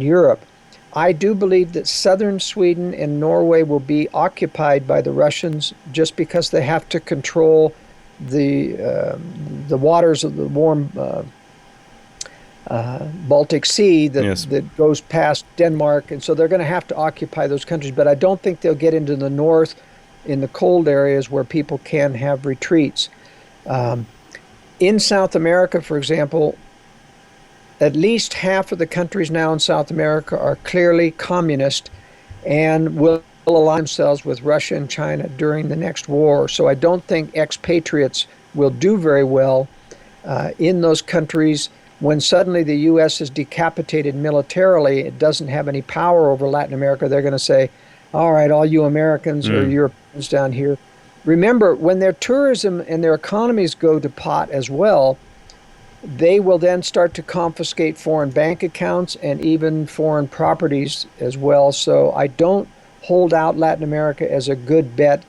S2: Europe. I do believe that southern Sweden and Norway will be occupied by the Russians, just because they have to control the waters of the warm Baltic Sea that goes past Denmark, and so they're going to have to occupy those countries. But I don't think they'll get into the north in the cold areas where people can have retreats. In South America, for example, at least half of the countries now in South America are clearly communist and will align themselves with Russia and China during the next war. So I don't think expatriates will do very well in those countries. When suddenly the U.S. is decapitated militarily, it doesn't have any power over Latin America. They're going to say, all right, all you Americans or Europeans down here. Remember, when their tourism and their economies go to pot as well, They will then start to confiscate foreign bank accounts and even foreign properties as well. So I don't hold out Latin America as a good bet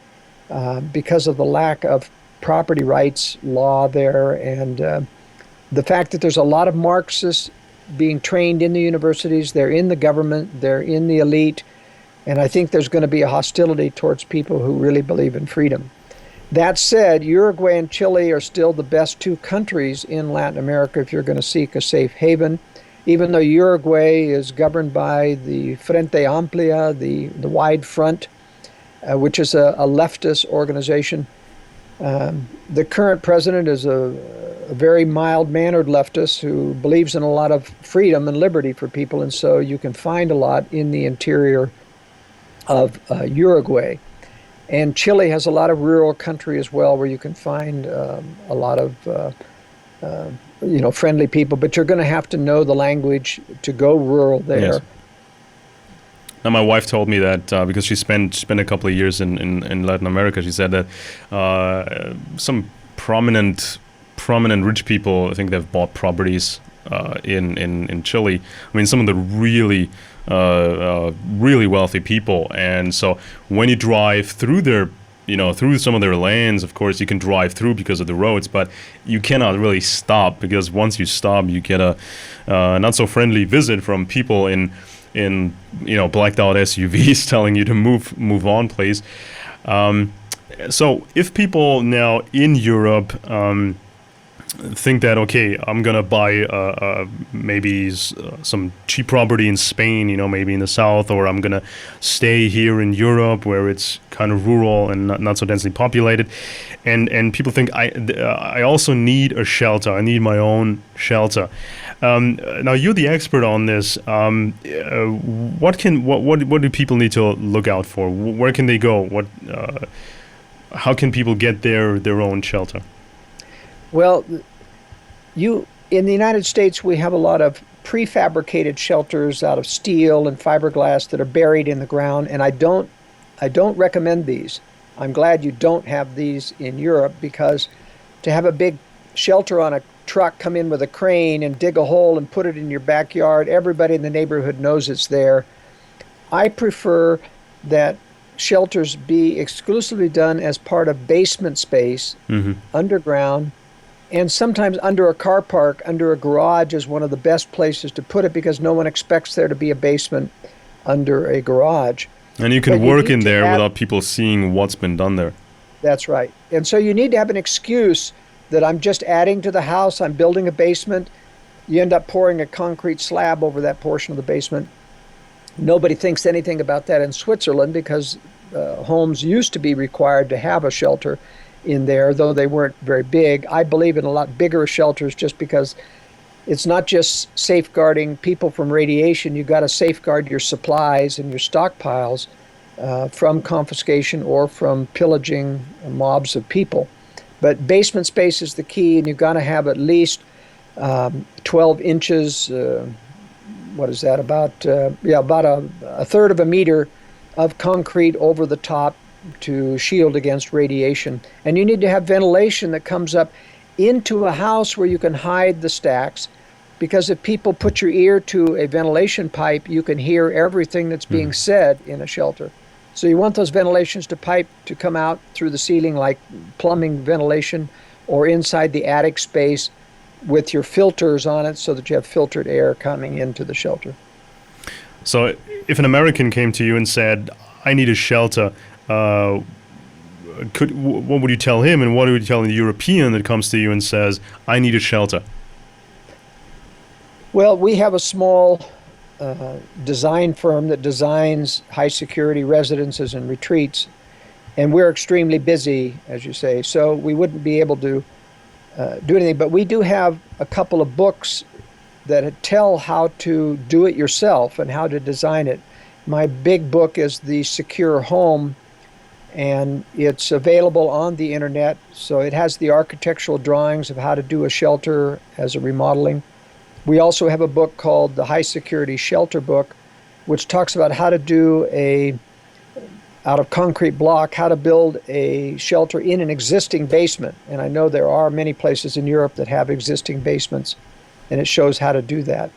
S2: because of the lack of property rights law there, and the fact that there's a lot of Marxists being trained in the universities, they're in the government, they're in the elite, and I think there's going to be a hostility towards people who really believe in freedom. That said, Uruguay and Chile are still the best two countries in Latin America if you're going to seek a safe haven. Even though Uruguay is governed by the Frente Amplia, the Wide Front, which is a leftist organization. The current president is a very mild-mannered leftist who believes in a lot of freedom and liberty for people, and so you can find a lot in the interior of Uruguay. And Chile has a lot of rural country as well, where you can find a lot of friendly people, but you're going to have to know the language to go rural there.
S1: Yes. Now, my wife told me that because she spent a couple of years in Latin America, she said that some prominent rich people, I think they've bought properties in Chile. I mean, some of the really wealthy people, and so when you drive through through some of their lands, of course you can drive through because of the roads, but you cannot really stop, because once you stop, you get a not so friendly visit from people in blacked out SUVs telling you to move on, please. So if people now in Europe think that, okay, I'm gonna buy maybe some cheap property in Spain, maybe in the south, or I'm gonna stay here in Europe where it's kind of rural and not so densely populated, and people think I also need a shelter. I need my own shelter. Now you're the expert on this. What do people need to look out for? Where can they go? How can people get their own shelter?
S2: Well, in the United States, we have a lot of prefabricated shelters out of steel and fiberglass that are buried in the ground, and I don't recommend these. I'm glad you don't have these in Europe, because to have a big shelter on a truck come in with a crane and dig a hole and put it in your backyard, everybody in the neighborhood knows it's there. I prefer that shelters be exclusively done as part of basement space, underground, and sometimes under a car park, under a garage is one of the best places to put it, because no one expects there to be a basement under a garage.
S1: And you can work in there without people seeing what's been done there.
S2: That's right. And so you need to have an excuse that I'm just adding to the house, I'm building a basement. You end up pouring a concrete slab over that portion of the basement. Nobody thinks anything about that in Switzerland, because homes used to be required to have a shelter in there, though they weren't very big. I believe in a lot bigger shelters, just because it's not just safeguarding people from radiation. You've got to safeguard your supplies and your stockpiles from confiscation or from pillaging mobs of people. But basement space is the key, and you've got to have at least 12 inches, what is that, about a third of a meter of concrete over the top to shield against radiation. And you need to have ventilation that comes up into a house where you can hide the stacks, because if people put your ear to a ventilation pipe, you can hear everything that's being said in a shelter. So you want those ventilations to come out through the ceiling, like plumbing ventilation, or inside the attic space with your filters on it, so that you have filtered air coming into the shelter.
S1: So if an American came to you and said, I need a shelter, what would you tell him, and what would you tell a European that comes to you and says, I need a shelter?
S2: Well, we have a small design firm that designs high security residences and retreats, and we're extremely busy, as you say, so we wouldn't be able to do anything. But we do have a couple of books that tell how to do it yourself and how to design it. My big book is The Secure Home, and it's available on the internet. So it has the architectural drawings of how to do a shelter as a remodeling. We also have a book called The High Security Shelter Book, which talks about how to do a out of concrete block how to build a shelter in an existing basement. And I know there are many places in Europe that have existing basements, and it shows how to do that.